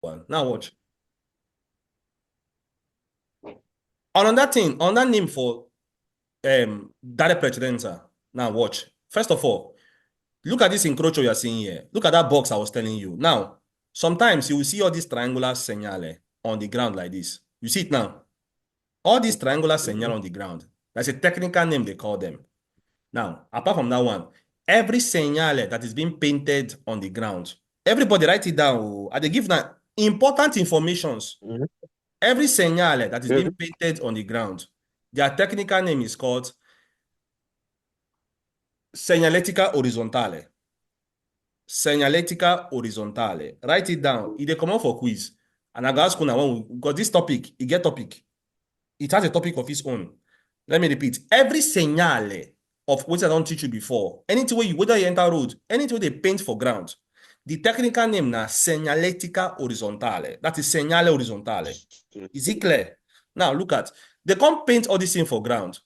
One. Now watch. On that thing, on that name for direct precedenza. Now watch. First of all, look at this encroacher you're seeing here. Look at that box I was telling you. Now, sometimes you will see all these triangular señales on the ground like this. You see it now. All these triangular señal on the ground. That's a technical name they call them. Now, apart from that one, every señale that is being painted on the ground, everybody write it down. They give now important informations. Every señale that is being painted on the ground, their technical name is called señalética horizontale. Señalética horizontale. Write it down. It dey come out for quiz. And I go ask una one because this topic, it get topic. It has a topic of its own. Let me repeat. Every señale of which I don't teach you before, anything where you whether you enter road, anything they paint for ground, the technical name na señalética horizontale. That is señale horizontale. Is it clear? Now look at they can't paint all this thing for ground.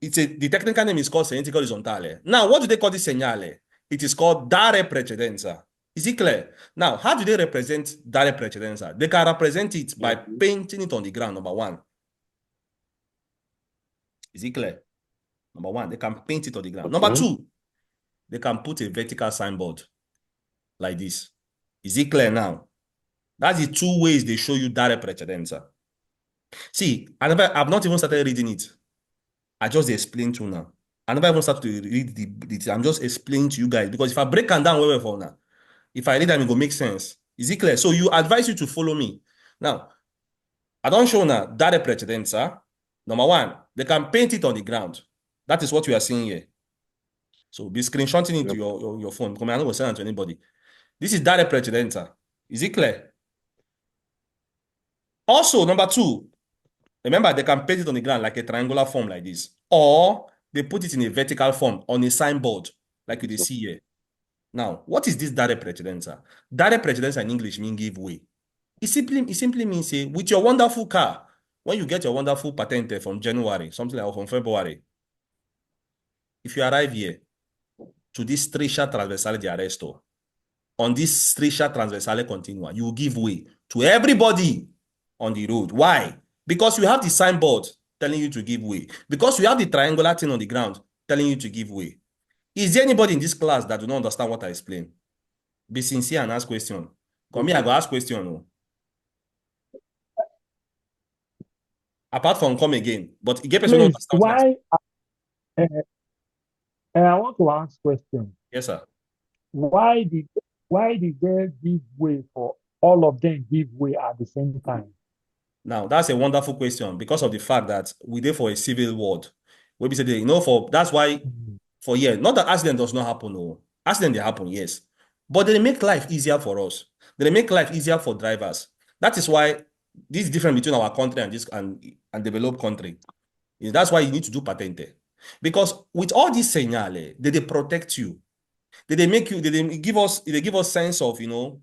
The technical name is called señalética horizontale. Now, what do they call this señale? It is called dare precedenza. Is it clear? Now, how do they represent dare precedenza? They can represent it by painting it on the ground, number one. Is it clear? Number one, they can paint it on the ground. Number two, they can put a vertical signboard like this. Is it clear now? That's the two ways they show you dare precedenza. See, I've not even started reading it. I just explained to you now. I never even started to read the I'm just explaining to you guys because if I break them down well for now, if I read them, it will make sense. Is it clear? So you advise you to follow me. Now, I don't show now dare precedenza. Number one, they can paint it on the ground. That is what we are seeing here. So be screenshotting into your phone. Because I'm not going to send it to anybody. This is dare precedenza. Is it clear? Also, number two, remember they can paint it on the ground like a triangular form like this. Or they put it in a vertical form on a signboard like you see here. Now, what is this dare precedenza? Dare precedenza in English means give way. It simply means with your wonderful car, when you get your wonderful patente from January, something like from February, if you arrive here to this striscia transversale di arresto, on this striscia transversale continua, you will give way to everybody on the road. Why? Because you have the signboard telling you to give way. Because you have the triangular thing on the ground telling you to give way. Is there anybody in this class that do not understand what I explain? Be sincere and ask question. Come here, I go ask question. No. Apart from come again, but get person Please, understand what I I want to ask question. Yes, sir. Why did they give way for all of them give way at the same time? Now, that's a wonderful question because of the fact that we there for a civil world. We be say, that's why for not that accident does not happen. No, accident they happen, yes. But they make life easier for us. They make life easier for drivers. That is why this is different between our country and this and developed country. That's why you need to do patente. Because with all these signals, they protect you. They make you, they give us sense of,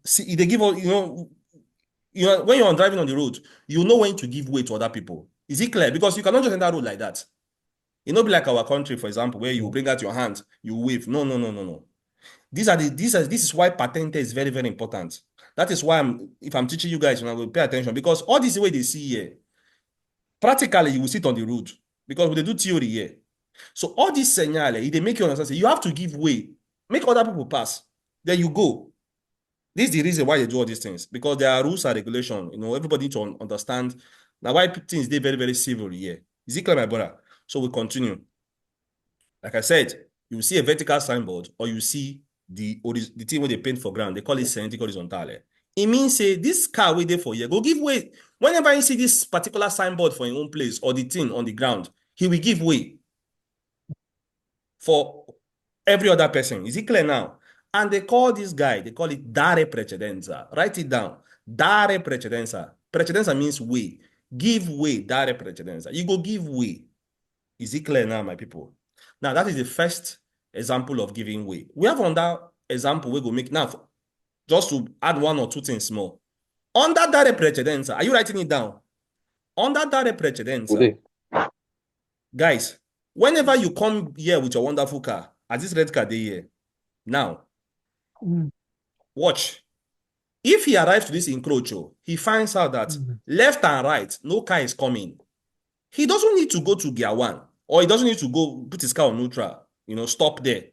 see, they give us, when you're driving on the road, you know when to give way to other people. Is it clear? Because you cannot just enter road like that. It not be like our country, for example, where you bring out your hand, you wave. No, no, no, no, no. This is why patente is very, very important. That is why if I'm teaching you guys, I will pay attention because all this way they see here, practically you will sit on the road because they do theory here. So all these signals, they make you understand, you have to give way, make other people pass. Then you go. This is the reason why they do all these things because there are rules and regulation. Everybody need to understand. Now, why things they very, very civil here. Is it clear, my brother? So we continue. Like I said, you see a vertical signboard or you see the thing where they paint for ground. They call it señalética horizontale. It means this car way there for here, go give way. Whenever you see this particular signboard for your own place or the thing on the ground, he will give way for every other person. Is it clear now? And they call this guy, they call it dare precedenza. Write it down. Dare precedenza. Precedenza means way. Give way, dare precedenza. You go give way. Is it clear now, my people? Now, that is the first example of giving way. We have another example we go make now, just to add one or two things more. Under dare precedenza, are you writing it down? Under dare precedenza, guys, whenever you come here with your wonderful car, as this red car day here, now, watch. If he arrives to this encroach, he finds out that Mhm. left and right, no car is coming. He doesn't need to go to gear one, or he doesn't need to go put his car on neutral, stop there.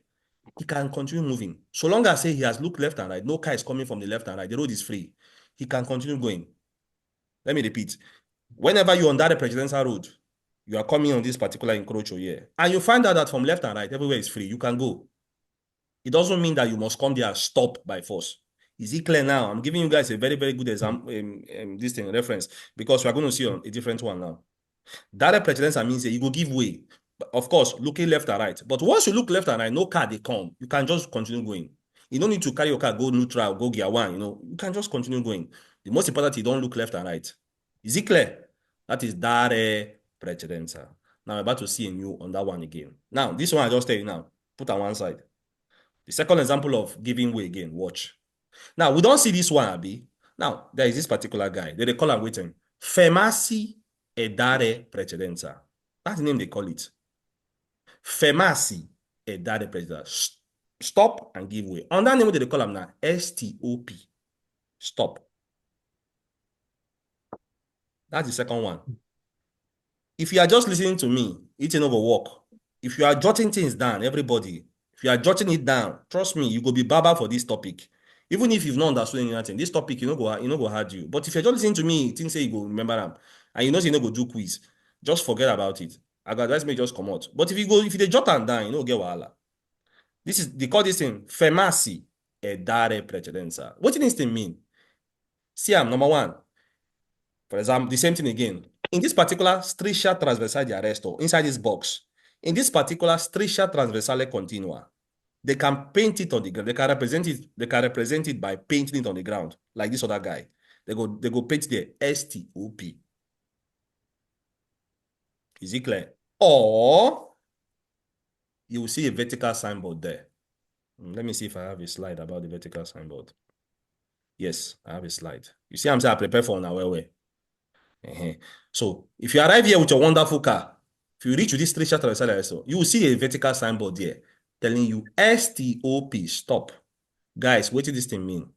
He can continue moving. So long as say he has looked left and right, no car is coming from the left and right, the road is free. He can continue going. Let me repeat. Whenever you're on that presidential road, you are coming on this particular encroach here, and you find out that from left and right, everywhere is free, you can go. It doesn't mean that you must come there and stop by force. Is it clear now? I'm giving you guys a very, very good example, this thing reference, because we are going to see on a different one now. Direct precedence means that you go give way. Of course, looking left and right. But once you look left and right, no car they come. You can just continue going. You don't need to carry your car, go neutral, go gear one. You can just continue going. The most important, you don't look left and right. Is it clear? That is direct precedence. Now I'm about to see a new on that one again. Now, this one I just tell you now. Put on one side. The second example of giving way again. Watch. Now, we don't see this one, Abi. Now, there is this particular guy. They call him waiting. Fermasi e dare precedenza. That's the name they call it. Fermasi e dare precedenza. Stop and give way. On that name, they call him now STOP. Stop. That's the second one. If you are just listening to me, it ain't over work. If you are jotting things down, everybody, if you are jotting it down, trust me, you go be barber for this topic. Even if you've not understood anything, this topic, go hard you. But if you're just listening to me, think say you go remember them, and you know say you no go do quiz, just forget about it. I got advise me just come out. But if you dey jot am down, you know get wahala. They call this thing fermasi e dare precedenza. What does this thing mean? See am number one. For example, the same thing again. In this particular striscia transversale di arresto, inside this box, in this particular striscia transversale continua, they can paint it on the ground. They can represent it by painting it on the ground, like this other guy. They go paint the STOP. Is it clear? Or you will see a vertical signboard there. Let me see if I have a slide about the vertical signboard. Yes, I have a slide. You see, I'm saying I prepare for now. Where? So if you arrive here with your wonderful car, if you reach with this striscia transversale, you will see a vertical signboard there telling you STOP, stop. Guys, what does this thing mean?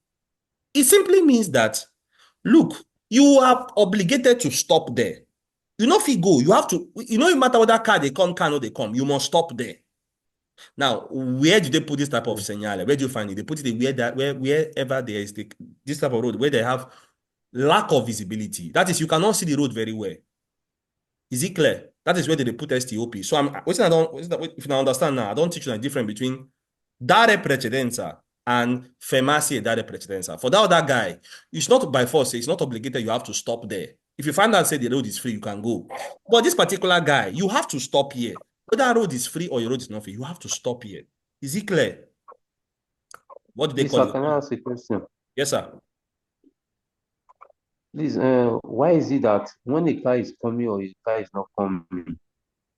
It simply means that, look, you are obligated to stop there. You know if you go, you have to, no matter whether car they come, car no they come, you must stop there. Now, where do they put this type of signal? Where do you find it? They put it wherever there is this type of road, where they have lack of visibility. That is, you cannot see the road very well. Is it clear? That is where they put STOP. So if you understand now, I don't teach you the difference between dare precedenza and fermasi e dare precedenza. For that other guy, it's not by force, it's not obligated, you have to stop there. If you find out say the road is free, you can go. But this particular guy, you have to stop here. Whether road is free or your road is not free, you have to stop here. Is it clear? What do they Please, call sir, it? can I ask a question? Yes, sir. Please, why is it that when a car is coming or a car is not coming,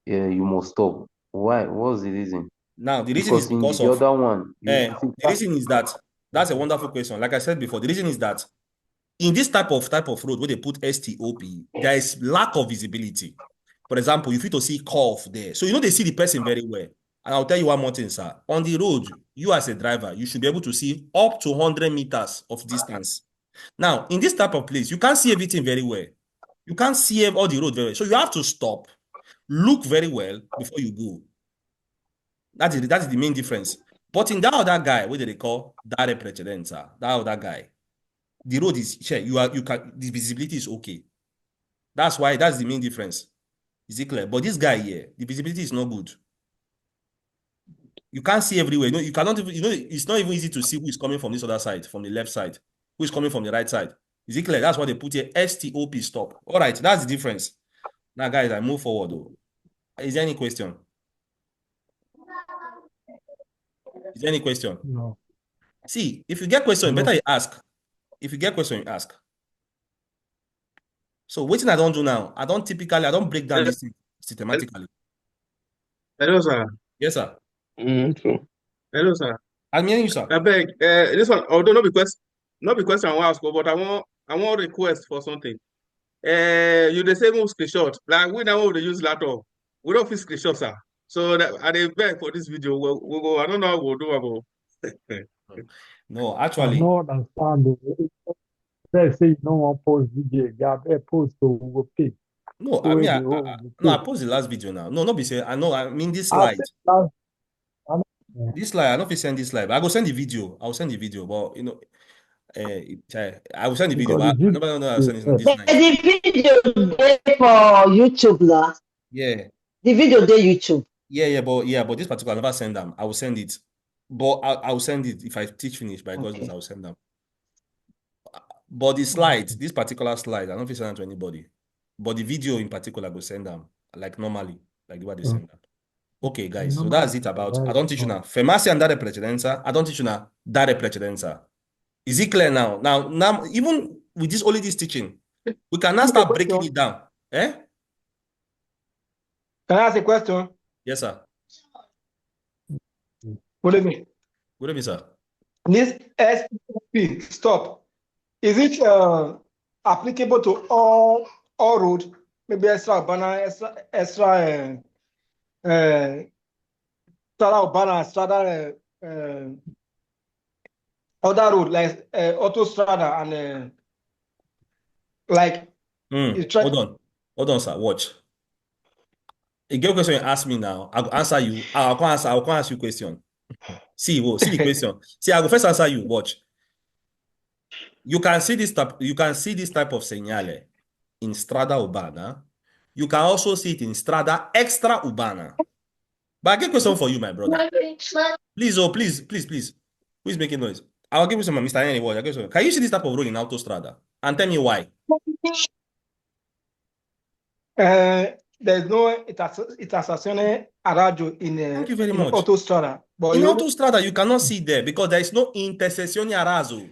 you must stop? Why? What's the reason? Now, the reason is Because in because the of, other one, the if a car, reason is that, that's a wonderful question. Like I said before, the reason is that in this type of road where they put STOP, there is lack of visibility. For example, you feel to see curve there. So they see the person very well. And I'll tell you one more thing, sir. On the road, you as a driver, you should be able to see up to 100 meters of distance. Now, in this type of place, you can't see everything very well. You can't see all the road very well. So you have to stop, look very well before you go. That is the main difference. But in that other guy, what do they call dare precedenza? That other guy, the road is sure, the visibility is okay. That's the main difference. Is it clear? But this guy here, the visibility is not good. You can't see everywhere. You cannot even, it's not even easy to see who is coming from this other side, from the left side, who is coming from the right side. Is it clear? That's why they put here STOP, stop. All right, that's the difference. Now, guys, I move forward though. Is there any question? Is there any question? No. See, if you get question, No. better you ask. If you get question, you ask. So what I don't do now, I don't break down this thing systematically. Hello, sir. Yes, sir. True. Hello, sir. I'm hearing you, sir. I beg, this one, although not be question I want ask, but I want request for something. You the same screenshot. Like we now they use laptop. We don't fit screenshot, sir. So that I dey beg for this video. We go. I don't know how we'll do about. No, I actually, don't understand. Let's say you don't want post video, yeah, post to go pay. no, I So mean, the whole go no, I pay. post the last video now. No, not be say, I know, I mean, this I slide. think last, I don't- This slide, I don't know if you send this slide, but I go send the video. I will send the video, but you know, I will send the video, because the but video nobody know I'll is send it this The night. video dey for YouTube now. Yeah, The video dey YouTube. but this particular, I never send them. I will send it, but I will send it if I teach finish by God's grace. Okay. I will send them. But the slide, this particular slide, I don't know if you send them to anybody, but the video in particular, I go send them like normally, like the way they send them. Okay, guys, so that's normally it about. I right don't teach you now. Femasi and dare precedenza. I don't teach you now. Dare precedenza. Is it clear now? Now, even with this only this teaching, we can now Ask a start breaking question. it down. Eh? Can I ask a question? Yes, sir. Good evening. Good evening, sir. This SPP stop, is it applicable to all road? Maybe extra urbana, strada urbana, strada other road like autostrada and like you try. Hold on, sir. Watch. A girl question you ask me now. I will answer you. I will ask you question. See the question. See, I will first answer you. Watch. You can see this type. You can see this type of señale in strada urbana. You can also see it in strada extra urbana. But I get question for you, my brother. Please, please. Who is making noise? I'll give you some, Mr. Any word. Can you see this type of road in autostrada? And tell me why. There's no itazione a raggio Thank you very in much. autostrada. But In you autostrada, you cannot see there because there is no intersezione a raso.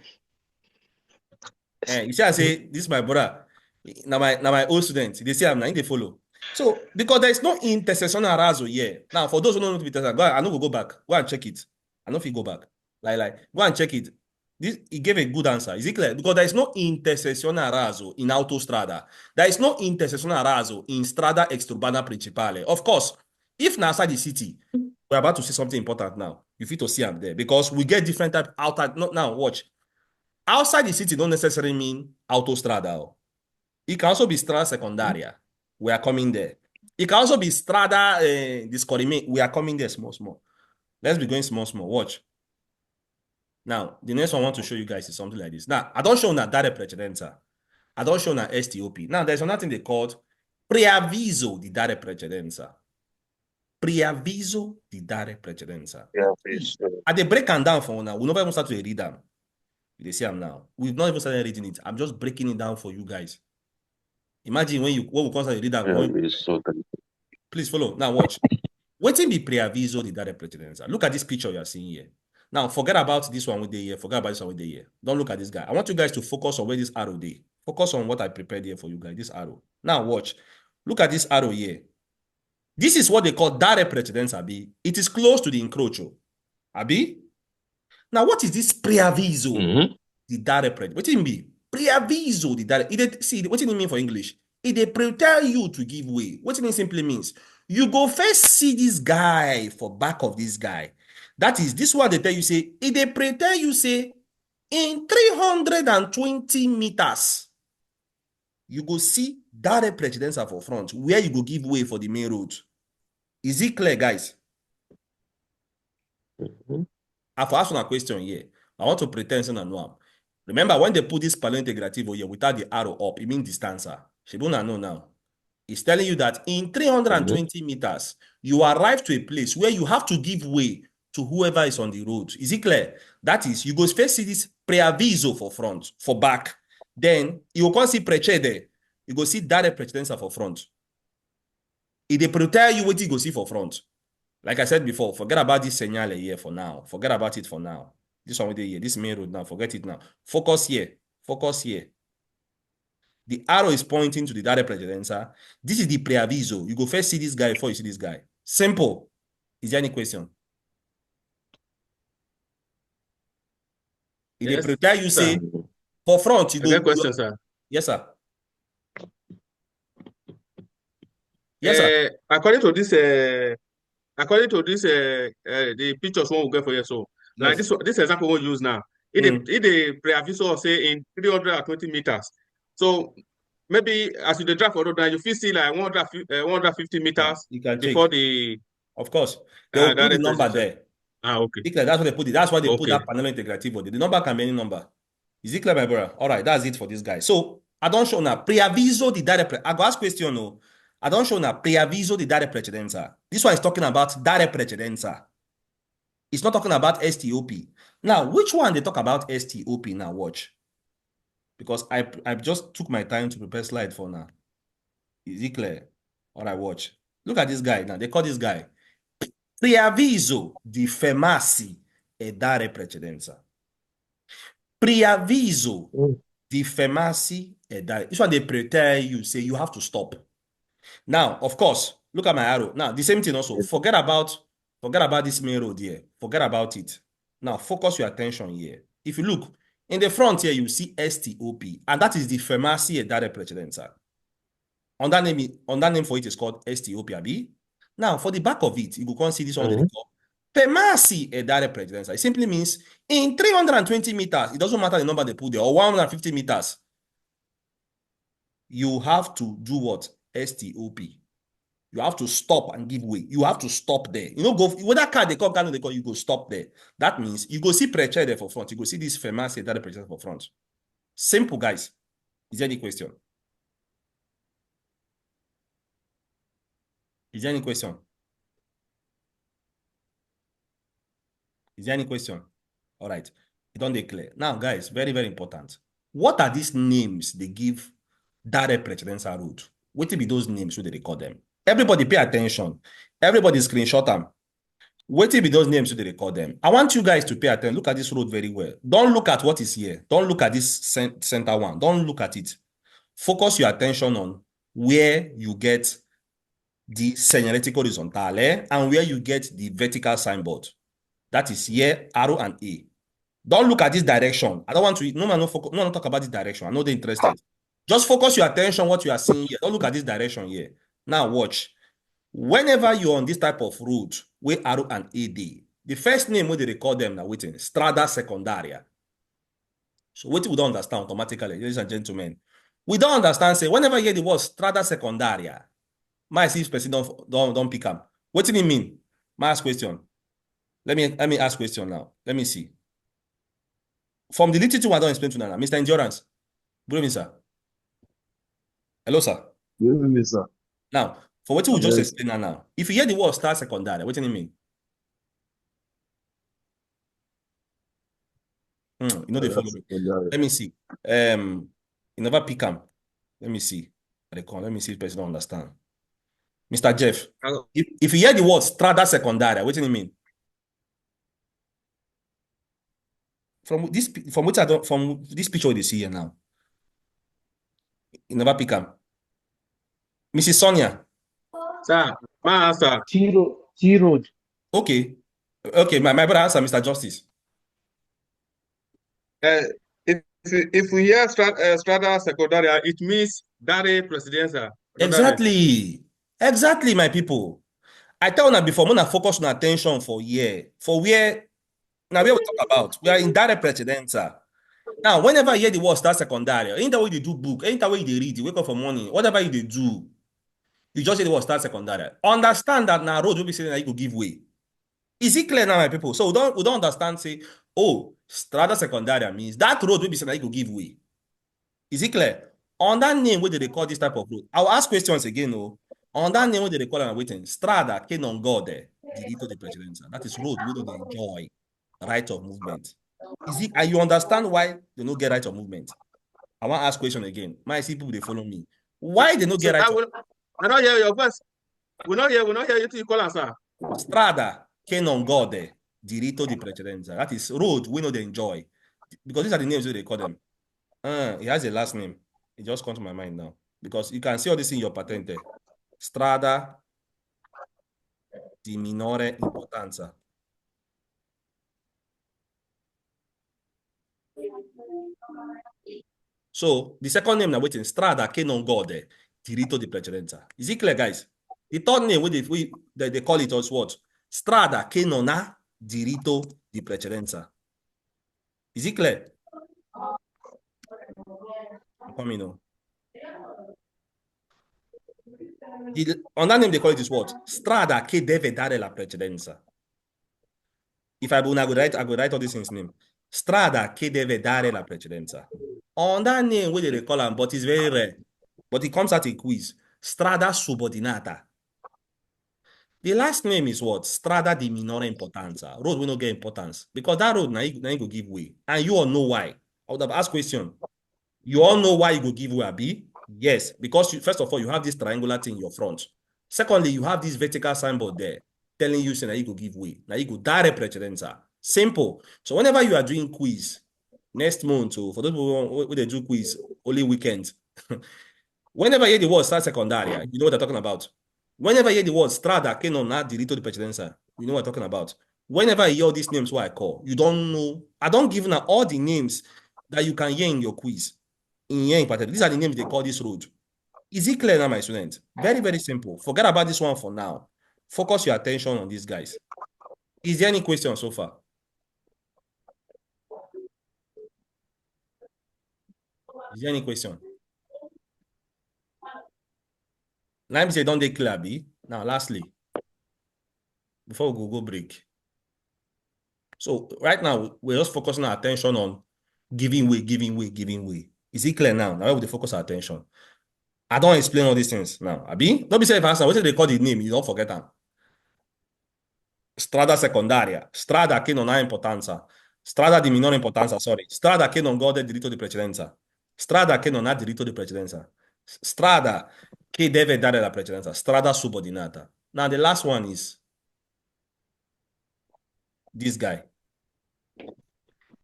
You see, I say, this is my brother. Now my old student, they say I'm not, they follow. So, because there is no intersection a raso here. Now, for those who don't know to be tested, I know go back. Go and check it. I know if you go back. Go and check it. He gave a good answer. Is it clear? Because there is no intersection a raso in autostrada. There is no intersection a raso in strada extraurbana principale. Of course, if now outside the city, we're about to see something important now. You fit to see them there because we get different type outside. Not now, watch. Outside the city don't necessarily mean autostrada. It can also be strada secundaria. We are coming there. It can also be strada discorrime. We are coming there small. Let's be going small. Watch. Now, the next one I want to show you guys is something like this. Now, I don't show na dare precedenza. I don't show na STOP. Now, there's another thing they called preavviso di dare precedenza. Preavviso di dare precedenza. Yeah, At the break and down for now, we never even start to read them. They see them now. We've not even started reading it. I'm just breaking it down for you guys. Imagine when we constantly read that. Please follow. Now watch. Waiting be preaviso di dare precedenza. Look at this picture you are seeing here. Now forget about this one with the here. Forget about this one with the here. Don't look at this guy. I want you guys to focus on where this arrow is. Focus on what I prepared here for you guys. This arrow. Now watch. Look at this arrow here. This is what they call dare precedenza, Abi. It is close to the encrocho. Abi? Now, what is this preaviso? The dare precedenza. What do it mean? Preaviso, the dare. See, what do it mean for English? It prepare you to give way. What it simply means? You go first see this guy for back of this guy. That is, this what they tell you, say, it prepare you, say, in 320 meters, you go see dare precedenza for front, where you go give way for the main road. Is it clear, guys? I've asked one question here. I want to pretend to know. Remember, when they put this palo integrativo here without the arrow up, it means distanza. Shibuna know now. It's telling you that in 320 meters, you arrive to a place where you have to give way to whoever is on the road. Is it clear? That is, you go first see this preaviso for front, for back. Then you go see precede. You go see dare precedenza for front. If they prepare you what you go see for front. Like I said before, forget about this señale here for now. Forget about it for now. This one with the here, this main road now, forget it now. Focus here. Focus here. The arrow is pointing to the dare precedenza. This is the preaviso. You go first see this guy before you see this guy. Simple. Is there any question? If they prepare you, say, for front, you go. Question, sir. Yes, sir. Yes, sir. According to this, the pictures one we get for you, so like Yes. this example we use now. If the pre-aviso say in 320 meters. So maybe as you the drive for road now, you feel see like 150 Yeah, meters you can check. before the Of course, they will put the direct number precision. there. Okay. That's what they put it. That's why they put Okay. that panel integrative. The number can be any number. Is it clear, my brother? All right, that's it for this guy. So I don't show now pre-aviso the direct. I go ask question. No, I don't show now pre-aviso the direct precedenza. This one is talking about direct precedenza. It's not talking about STOP. Now, which one they talk about STOP now? Watch, because I just took my time to prepare slide for now. Is it clear? All right, watch. Look at this guy now. They call this guy preavviso di fermarsi e dare precedenza. Preavviso di fermarsi e dare. This one they tell you, say you have to stop. Now, of course, look at my arrow. Now, the same thing also. Forget about this main road here. Forget about it. Now, focus your attention here. If you look in the front here, you see STOP, and that is the fermarsi e dare precedenza. On that name for it is called STOP, abi? Now, for the back of it, you can see this one they call fermarsi e dare precedenza. It simply means in 320 meters, it doesn't matter the number they put there, or 150 meters, you have to do what? STOP. You have to stop and give way. You have to stop there. You know, go with that car they call, you go stop there. That means you go see pressure there for front. You go see this fermarsi e dare precedenza for front. Simple, guys. Is there any question? Is there any question? Is there any question? All right. It don't declare. Now, guys, very, very important. What are these names they give direct precedenza road? What will be those names so they record them? Everybody pay attention. Everybody screenshot them. What will be those names so they record them? I want you guys to pay attention. Look at this road very well. Don't look at what is here. Don't look at this center one. Don't look at it. Focus your attention on where you get the segnaletico horizontale and where you get the vertical signboard. That is here, arrow and A. Don't look at this direction. I don't want to, no man, no focus, no talk about this direction. I know they're interested. Just focus your attention on what you are seeing here. Don't look at this direction here. Now watch. Whenever you're on this type of road, where arrow and AD, the first name where they record them now waiting, strada secondaria. So what we don't understand automatically, ladies and gentlemen. We don't understand, say, whenever you hear the word strada secondaria, my see person don't pick up. What do you mean? My ask question. Let me ask question now. Let me see. From the little thing I don't explain to now, Mr. Endurance. Good evening, sir. Hello, sir. Good evening, sir. Now, for what we just explain now, if you hear the word star secondary, what do you mean? You know they follow me. Let me see. You never pick up. Let me see. Let me see if person don't understand. Mr. Jeff, if you hear the word strada secondary, what do you mean? From this picture you see here now. You never pick up. Mrs. Sonia. Sir, my answer. T road. Okay. Okay, my brother answer, Mr. Justice. If we hear strada secondaria, it means dare precedenza. Exactly. Exactly, my people. I tell you before, I'm gonna focus on attention for here. For where now we talk about. We are in direct precedenza. Now, whenever you hear the word start secondary, anytime way they do book, anytime way they read, you wake up for morning, whatever you they do, you just hear the word start secondary. Understand that now road will be saying that you could give way. Is it clear now, my people? So we don't understand, say, oh, strada secundaria means that road will be saying that you could give way. Is it clear? On that name, where they record this type of road, I'll ask questions again. No, on that name, where they record and waiting, strada che non gode diritto di precedenza. That is road we don't enjoy right of movement. Is it? And you understand why they don't get right of movement? I want to ask question again. My people they follow me. Why they don't get right? I don't hear your voice. We not hear you till you call answer. Strada che non gode diritto di precedenza. That is road we know they enjoy. Because these are the names they call them. It has a last name. It just comes to my mind now. Because you can see all this in your patente. Strada di minore importanza. So the second name now waiting, strada che non gode diritto di precedenza. Is it clear, guys? The third name they call it as what? Strada che non ha diritto di precedenza. Is it clear? Come in. On that name, they call it is what? Strada che deve dare la precedenza. If I would write, I would write all these things name. Strada che deve dare la precedenza. On that name, what they call him, but it's very rare. But it comes out a quiz. Strada subordinata. The last name is what? Strada di minore importanza. Road will not get importance. Because that road now you go give way. And you all know why. I would have asked question. You all know why you go give way, Abi? Yes. Because first of all, you have this triangular thing in your front. Secondly, you have this vertical signboard there telling you that you go give way. Now you go dare precedenza. Simple. So whenever you are doing quiz next month, so for those who they do quiz only weekend, whenever you hear the word start secondaria, you know what they're talking about. Whenever you hear the word strada che non ha diritto di precedenza, you know what I'm talking about. Whenever I hear all these names what I call, you don't know. I don't give now all the names that you can hear in your quiz. In particular, these are the names they call this road. Is it clear now, my student? Very, very simple. Forget about this one for now. Focus your attention on these guys. Is there any question so far? Is there any question? Let me say, don't they clear, B? Now, lastly, before we go break. So right now, we're just focusing our attention on giving way, giving way, giving way. Is it clear now? Now we focus our attention. I don't explain all these things now. Abi, don't be saying fast. What they call the name? You don't forget them. Strada secondaria, strada che non ha importanza, strada di minore importanza, sorry, strada che non gode diritto di precedenza, strada che non ha diritto di precedenza, strada che deve dare la precedenza, strada subordinata. Now the last one is this guy.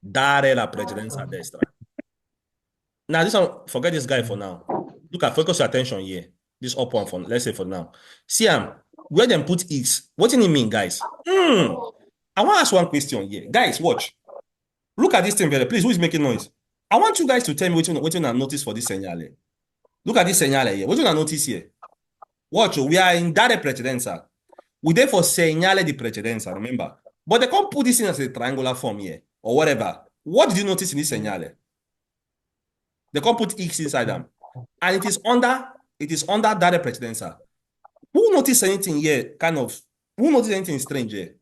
Dare la precedenza a destra. Now this one, forget this guy for now. Look at, focus your attention here. This up one for, let's say for now. See, where them put X, what do you mean, guys? I want to ask one question here. Guys, watch. Look at this thing very, please. Who is making noise? I want you guys to tell me what you notice for this señale. Look at this señale here. What you notice here? Watch, we are in dare precedenza. We therefore señale di precedenza, remember? But they can't put this in as a triangular form here, or whatever. What did you notice in this señale? They can't put X inside them. And it is under dare precedenza. Who noticed anything here, who noticed anything strange here?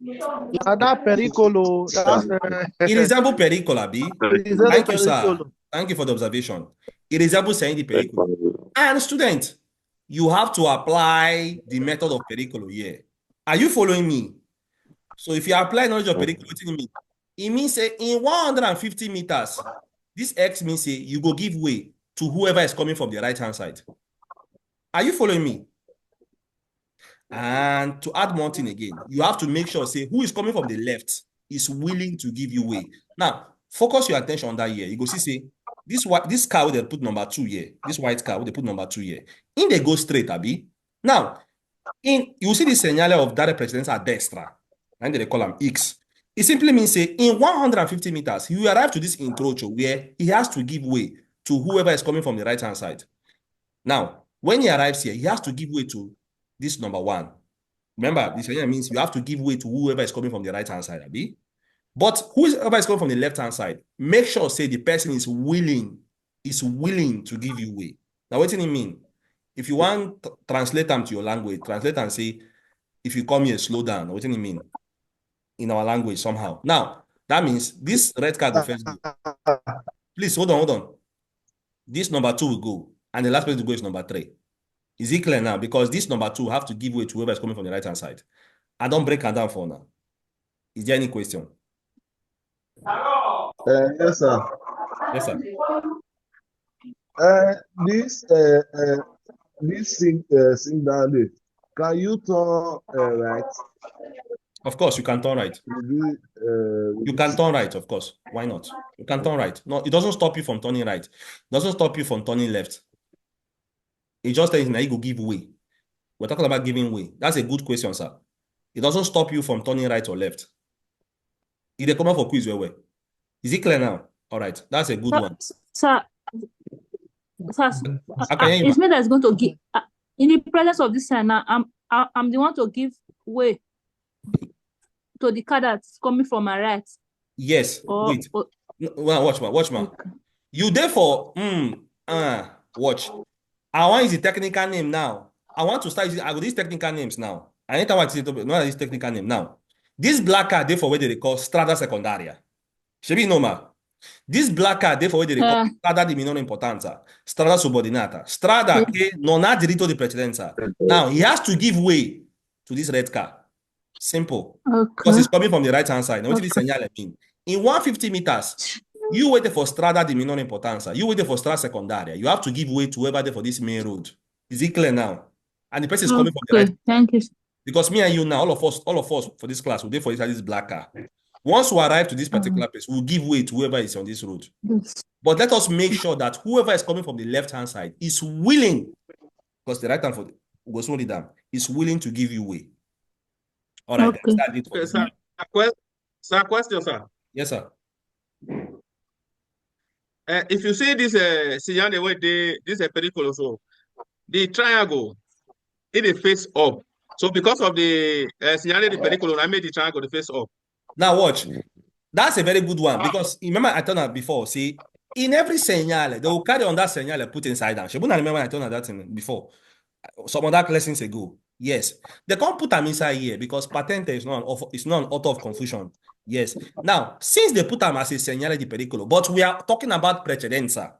That pericolo. It resembles pericolo, Abi. Thank you, sir. Thank you for the observation. It resembles saying the pericolo. And student, you have to apply the method of pericolo here. Are you following me? So if you apply knowledge of pericolo, what do you mean? It means say in 150 meters, this X means say you go give way to whoever is coming from the right-hand side. Are you following me? And to add one thing again, you have to make sure, say, who is coming from the left is willing to give you way. Now, focus your attention on that here. You go see, say, this car they put number 2 here, this white car they put number 2 here. In they go straight, Abi. Now, you see the señale of dare precedenza a destra, and they call them X. It simply means, say, in 150 meters, you arrive to this encroach where he has to give way to whoever is coming from the right-hand side. Now, when he arrives here, he has to give way to this number 1. Remember, this means you have to give way to whoever is coming from the right-hand side, Abi. But whoever is coming from the left-hand side, make sure, say, the person is willing to give you way. Now, what do you mean? If you want to translate them to your language, translate and say, if you come here, slow down. What do you mean? In our language, somehow. Now, that means this red card will first go. Please, hold on. This number 2 will go, and the last person to go is number 3. Is it clear now? Because this number 2 have to give way to whoever is coming from the right-hand side. I don't break it down for now. Is there any question? Yes, sir. Yes, sir. This signal, can you turn right? Of course, you can turn right. You can turn right, of course. Why not? You can turn right. No, it doesn't stop you from turning right. It doesn't stop you from turning left. It just tells you that you go give way. We're talking about giving way. That's a good question, sir. It doesn't stop you from turning right or left. If they come up for quiz, where? Is it clear now? All right, that's a good one. Sir, it's me that's going to give. In the presence of this sign, I'm the one to give way. to the car that's coming from my right. Yes. Wait. Watch, man. Okay. You therefore, watch. I want use the technical name now. I want to start using, I will use technical names now. Anytime I see it, not use technical name now. This black car, therefore, where they call strada secondaria. Should be normal. This black car, therefore, where they call strada di minore importanza, strada subordinata, strada che non ha diritto di precedenza. Now, he has to give way to this red car. Simple. Because it's coming from the right hand side. Now, what did this señal mean? In 150 meters, you waited for strada di minore importanza. You waited for strada secondaria. You have to give way to whoever there for this main road. Is it clear now? And the person is coming from the right. Thank you. Because me and you now, all of us for this class, will wait for this black car. Once we arrive to this particular place, we'll give way to whoever is on this road. But let us make sure that whoever is coming from the left-hand side is willing, because the right hand for goes only down, is willing to give you way. All right, that's it. Okay, sir. Question, sir. Yes, sir. If you see this signal the way this pericolo, so the triangle it face up. So because of the signal the pericolo, I made the triangle the face up. Now watch. That's a very good one because remember I told her before. See, in every señal, they will carry on that señal and put inside down. She wouldn't remember I told her that thing before. Some other lessons ago. Yes, they can't put them inside here because patente is not an author of confusion. Yes. Now, since they put them as a señal di pericolo, but we are talking about precedenza,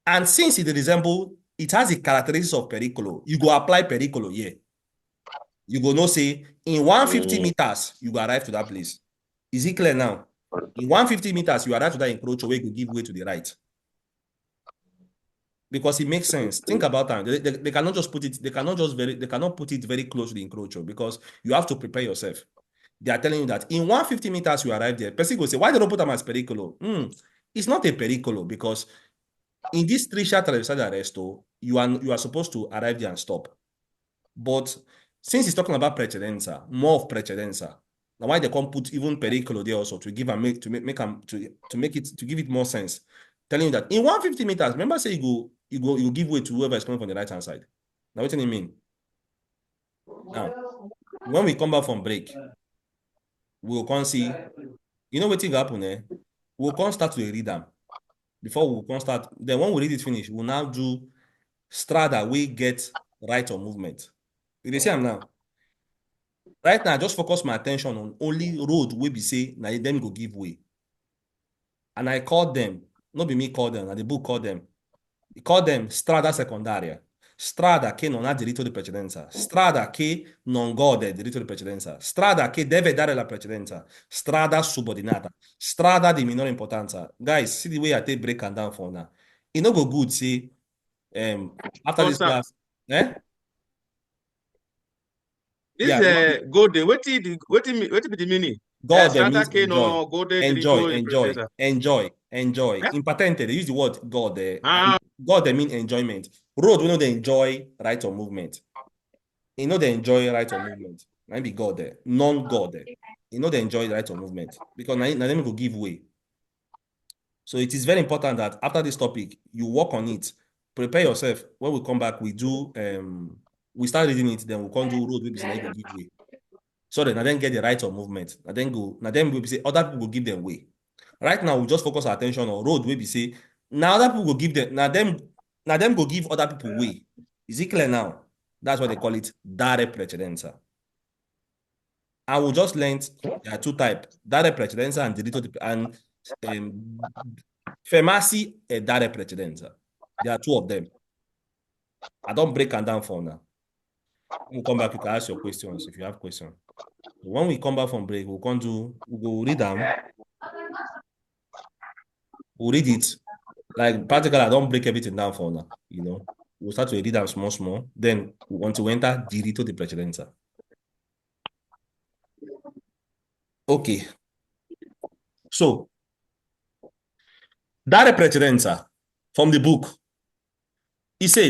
and since it resembles, it has the characteristics of pericolo, you go apply pericolo here. You go no say in 150 meters you go arrive to that place. Is it clear now? In 150 meters you arrive to that encroach where you give way to the right. Because it makes sense. Think about that. They cannot just put it, they cannot put it very close to the encroach because you have to prepare yourself. They are telling you that in 150 meters you arrive there. Person go say, why they don't put them as pericolo? It's not a pericolo because in this striscia traversata arresto, you are supposed to arrive there and stop. But since he's talking about precedenza, more of precedenza, now why they can't put even pericolo there also to give it more sense. Telling you that in 150 meters, remember say you give way to whoever is coming from the right hand side. Now what do you mean? Now, when we come back from break, we'll come see, you know what will happen there? We'll come start to read them. Before we come start, then when we read it finish, we'll now do strada we get right of movement. You see I'm now. Right now, I just focus my attention on only road where we say now them go give way. And I called them, not be me call them, and the book called them. It called them strada secondaria. Strada che non ha diritto di precedenza. Strada che non gode diritto di precedenza. Strada che deve dare la precedenza. Strada subordinata. Strada di minore importanza. Guys, see the way I take break and down for now. It no go good, see, after this class. This go there. What be the meaning? God means enjoy. Enjoy. Yeah? In patente, they use the word God there. God they mean enjoyment. Road, we know they enjoy right of movement. You know they enjoy right of movement. Might be God there. Non-God there. You know they enjoy right of movement. Because now them will give way. So it is very important that after this topic, you work on it. Prepare yourself. When we come back, we do we start reading it, then we'll come do road maybe say give way. So then I then get the right of movement. Now then we'll say other people will give them way. Right now, we just focus our attention on road where we say now other people will give them now them go give other people way. Is it clear now? That's what they call it dare precedenza. And we just learned there are two types, dare precedenza and diritto and fermarsi e dare precedenza. There are two of them. I don't break them down for now. We'll come back, you can ask your questions if you have questions. When we come back from break, we'll go read them. We'll read it. Like practically, I don't break everything down for now. You know, we'll start to read them small. Then we want to enter diritto di precedenza. Okay. So, dare precedenza from the book. He says,